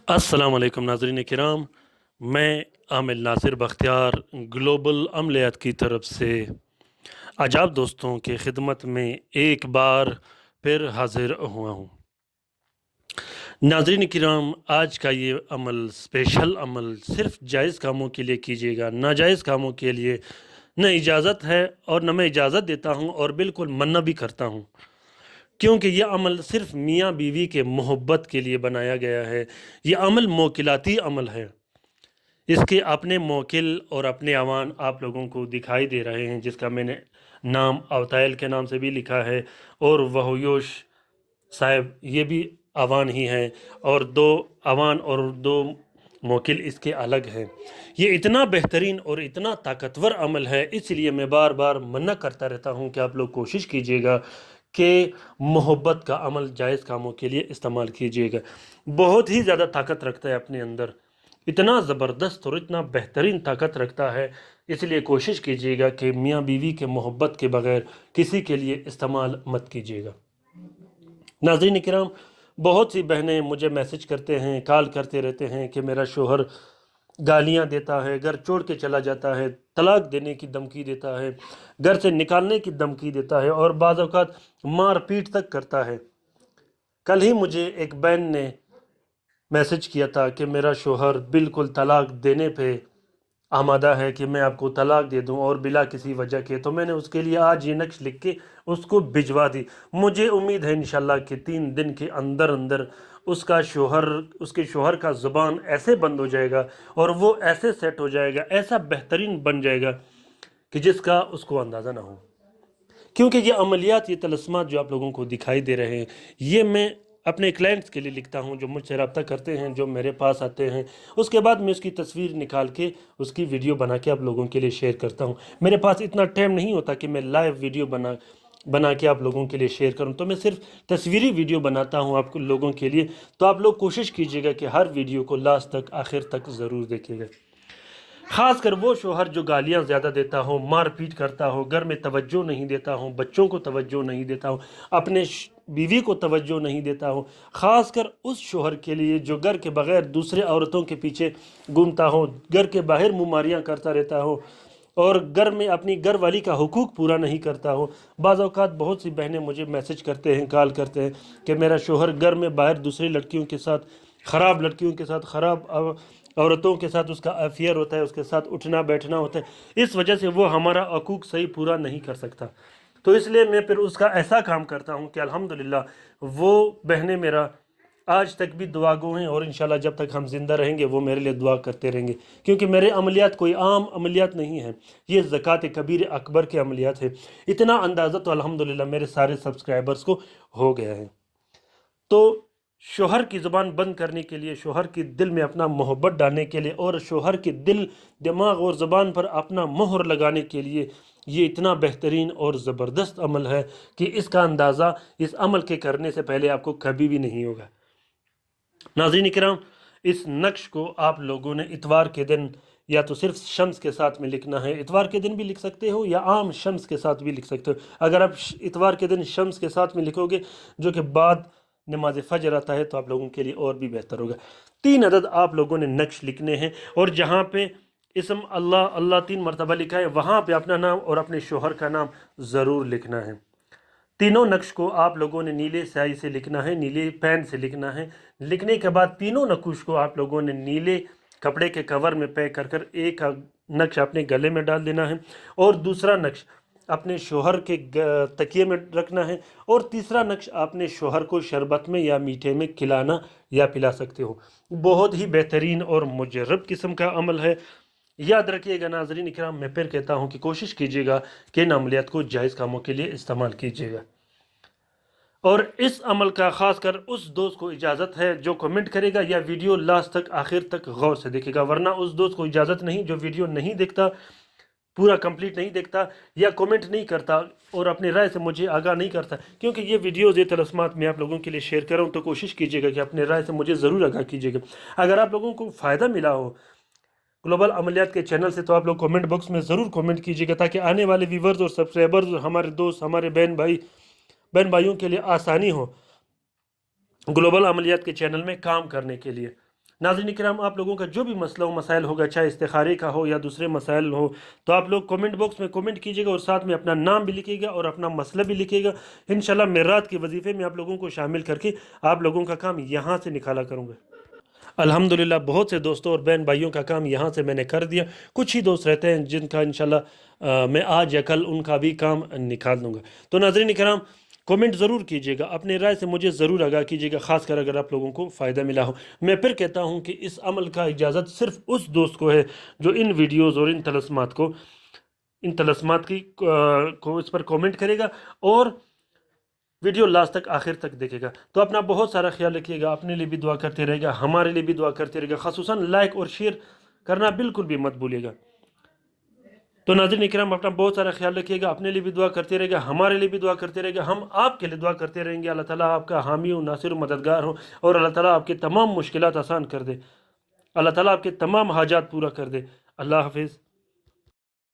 अस्सलाम वालेकुम नाज़रीन किराम। मैं आमिल नासिर बख्तियार ग्लोबल अमलियात की तरफ से आज आप दोस्तों की खिदमत में एक बार फिर हाजिर हुआ हूँ। नाज़रीन किराम, आज का ये अमल स्पेशल अमल सिर्फ जायज़ कामों के लिए कीजिएगा, नाजायज़ कामों के लिए न इजाज़त है और न मैं इजाज़त देता हूँ और बिल्कुल मन्ना भी करता हूँ, क्योंकि यह अमल सिर्फ मियाँ बीवी के मोहब्बत के लिए बनाया गया है। यह अमल मोकिलाती अमल है। इसके अपने मोकिल और अपने अवान आप लोगों को दिखाई दे रहे हैं, जिसका मैंने नाम अवताइल के नाम से भी लिखा है और वहयोश साहब ये भी अवान ही हैं, और दो अवान और दो मोकिल इसके अलग हैं। ये इतना बेहतरीन और इतना ताकतवर अमल है, इसलिए मैं बार बार मना करता रहता हूँ कि आप लोग कोशिश कीजिएगा कि मोहब्बत का अमल जायज़ कामों के लिए इस्तेमाल कीजिएगा। बहुत ही ज़्यादा ताकत रखता है अपने अंदर, इतना ज़बरदस्त और इतना बेहतरीन ताकत रखता है। इसलिए कोशिश कीजिएगा कि मियाँ बीवी के मोहब्बत के बग़ैर किसी के लिए इस्तेमाल मत कीजिएगा। नाज़रीन किराम, बहुत सी बहनें मुझे मैसेज करते हैं, कॉल करते रहते हैं कि मेरा शोहर गालियां देता है, घर छोड़ के चला जाता है, तलाक देने की धमकी देता है, घर से निकालने की धमकी देता है और बाज़ औक़ात मार पीट तक करता है। कल ही मुझे एक बहन ने मैसेज किया था कि मेरा शोहर बिल्कुल तलाक देने पे आमादा है कि मैं आपको तलाक दे दूं और बिला किसी वजह के। तो मैंने उसके लिए आज ये नक्श लिख के उसको भिजवा दी। मुझे उम्मीद है इंशाल्लाह कि 3 दिन के अंदर अंदर उसके शोहर का ज़ुबान ऐसे बंद हो जाएगा और वो ऐसे सेट हो जाएगा, ऐसा बेहतरीन बन जाएगा कि जिसका उसको अंदाज़ा ना हो। क्योंकि ये अमलियात, ये तलस्मात जो आप लोगों को दिखाई दे रहे हैं, ये मैं अपने क्लाइंट्स के लिए लिखता हूँ जो मुझसे रब्ता करते हैं, जो मेरे पास आते हैं। उसके बाद मैं उसकी तस्वीर निकाल के उसकी वीडियो बना के आप लोगों के लिए शेयर करता हूँ। मेरे पास इतना टाइम नहीं होता कि मैं लाइव वीडियो बना के आप लोगों के लिए शेयर करूं, तो मैं सिर्फ तस्वीरी वीडियो बनाता हूं आप लोगों के लिए। तो आप लोग कोशिश कीजिएगा कि हर वीडियो को लास्ट तक, आखिर तक ज़रूर देखिएगा। ख़ास कर वो शोहर जो गालियां ज़्यादा देता हो, मार पीट करता हो, घर में तवज्जो नहीं देता हो, बच्चों को तवज्जो नहीं देता हो, अपने बीवी को तवज्जो नहीं देता हो, ख़ास कर उस शोहर के लिए जो घर के बग़ैर दूसरे औरतों के पीछे घूमता हो, घर के बाहर मुमारियाँ करता रहता हो और घर में अपनी घर वाली का हुकूक पूरा नहीं करता हो। बाज़ औक़ात बहुत सी बहनें मुझे मैसेज करते हैं, कॉल करते हैं कि मेरा शोहर घर में बाहर दूसरी लड़कियों के साथ, ख़राब लड़कियों के साथ, ख़राब औरतों के साथ उसका अफेयर होता है, उसके साथ उठना बैठना होता है। इस वजह से वो हमारा हकूक़ सही पूरा नहीं कर सकता। तो इसलिए मैं फिर उसका ऐसा काम करता हूँ कि अल्हम्दुलिल्लाह वो बहनें मेरा आज तक भी दुआ गो हैं और इंशाल्लाह जब तक हम ज़िंदा रहेंगे वो मेरे लिए दुआ करते रहेंगे। क्योंकि मेरे अमलियात कोई आम अमलियात नहीं है, ये ज़कात कबीर अकबर के अमलियात है। इतना अंदाज़ा तो अल्हम्दुलिल्लाह मेरे सारे सब्सक्राइबर्स को हो गया है। तो शोहर की ज़ुबान बंद करने के लिए, शोहर के दिल में अपना मोहब्बत डालने के लिए और शोहर के दिल, दिमाग और ज़ुबान पर अपना मोहर लगाने के लिए ये इतना बेहतरीन और ज़बरदस्त अमल है कि इसका अंदाज़ा इस अमल के करने से पहले आपको कभी भी नहीं होगा। नाज़रीन किराम, इस नक्श को आप लोगों ने इतवार के दिन या तो सिर्फ शम्स के साथ में लिखना है, इतवार के दिन भी लिख सकते हो या आम शम्स के साथ भी लिख सकते हो। अगर आप इतवार के दिन शम्स के साथ में लिखोगे, जो कि बाद नमाज फजर आता है, तो आप लोगों के लिए और भी बेहतर होगा। 3 अदद आप लोगों ने नक्श लिखने हैं और जहाँ पे इसम अल्लाह अल्लाह 3 मरतबा लिखा है, वहाँ पे अपना नाम और अपने शोहर का नाम ज़रूर लिखना है। तीनों नक्श को आप लोगों ने नीले स्याही से लिखना है, नीले पेन से लिखना है। लिखने के बाद तीनों नक्श को आप लोगों ने नीले कपड़े के कवर में पैक कर कर एक नक्श अपने गले में डाल देना है और दूसरा नक्श अपने शोहर के तकिए में रखना है और तीसरा नक्श अपने शोहर को शरबत में या मीठे में खिलाना या पिला सकते हो। बहुत ही बेहतरीन और मुजर्रब किस्म का अमल है। याद रखिएगा नाज़रीन इकराम, मैं फिर कहता हूँ कि कोशिश कीजिएगा कि इन अमलियात को जायज़ कामों के लिए इस्तेमाल कीजिएगा। और इस अमल का ख़ास कर उस दोस्त को इजाज़त है जो कमेंट करेगा या वीडियो लास्ट तक, आखिर तक गौर से देखेगा, वरना उस दोस्त को इजाज़त नहीं जो वीडियो नहीं देखता, पूरा कंप्लीट नहीं देखता या कमेंट नहीं करता और अपनी राय से मुझे आगाह नहीं करता। क्योंकि ये वीडियोज़, ये तलस्मात मैं आप लोगों के लिए शेयर कर रहा हूँ, तो कोशिश कीजिएगा कि अपनी राय से मुझे ज़रूर आगाह कीजिएगा। अगर आप लोगों को फ़ायदा मिला हो ग्लोबल अमलियात के चैनल से, तो आप लोग कमेंट बॉक्स में ज़रूर कमेंट कीजिएगा, ताकि आने वाले व्यूवर्स और सब्सक्राइबर्स, हमारे दोस्त, हमारे बहन भाइयों के लिए आसानी हो ग्लोबल अमलियात के चैनल में काम करने के लिए। नाज़रीन किराम, आप लोगों का जो भी मसला हो मसाइल होगा, चाहे इस्तिखारे का हो या दूसरे मसाइल हो, तो आप लोग कमेंट बॉक्स में कमेंट कीजिएगा और साथ में अपना नाम भी लिखिएगा और अपना मसला भी लिखिएगा। इंशाल्लाह मैं रात के वजीफ़े में आप लोगों को शामिल करके आप लोगों का काम यहाँ से निकाला करूँगा। अल्हम्दुलिल्लाह बहुत से दोस्तों और बहन भाइयों का काम यहाँ से मैंने कर दिया। कुछ ही दोस्त रहते हैं जिनका इंशाल्लाह मैं आज या कल उनका भी काम निकाल दूँगा। तो नाज़रीन किराम, कमेंट ज़रूर कीजिएगा, अपनी राय से मुझे ज़रूर आगाह कीजिएगा, ख़ासकर अगर आप लोगों को फ़ायदा मिला हो। मैं फिर कहता हूँ कि इस अमल का इजाज़त सिर्फ़ उस दोस्त को है जो इन वीडियोज़ और इन तलस्मात को इस पर कमेंट करेगा और वीडियो लास्ट तक आखिर तक देखेगा। तो अपना बहुत सारा ख्याल रखिएगा, अपने लिए भी दुआ करते रहेगा, हमारे लिए भी दुआ करते रहेगा, ख़ुसूसन लाइक और शेयर करना बिल्कुल भी मत भूलिएगा। तो नाज़रीन इकराम, अपना बहुत सारा ख्याल रखिएगा, अपने लिए भी दुआ करते रहेगा, हमारे लिए भी दुआ करते रहेगा, हम आपके लिए दुआ करते रहेंगे। अल्लाह ताला आपका हामी हो, नासिर, मददगार हो और अल्लाह ताला आपके तमाम मुश्किलात आसान कर दे, अल्लाह ताला आपके तमाम हाजात पूरा कर दे। अल्लाह हाफिज़।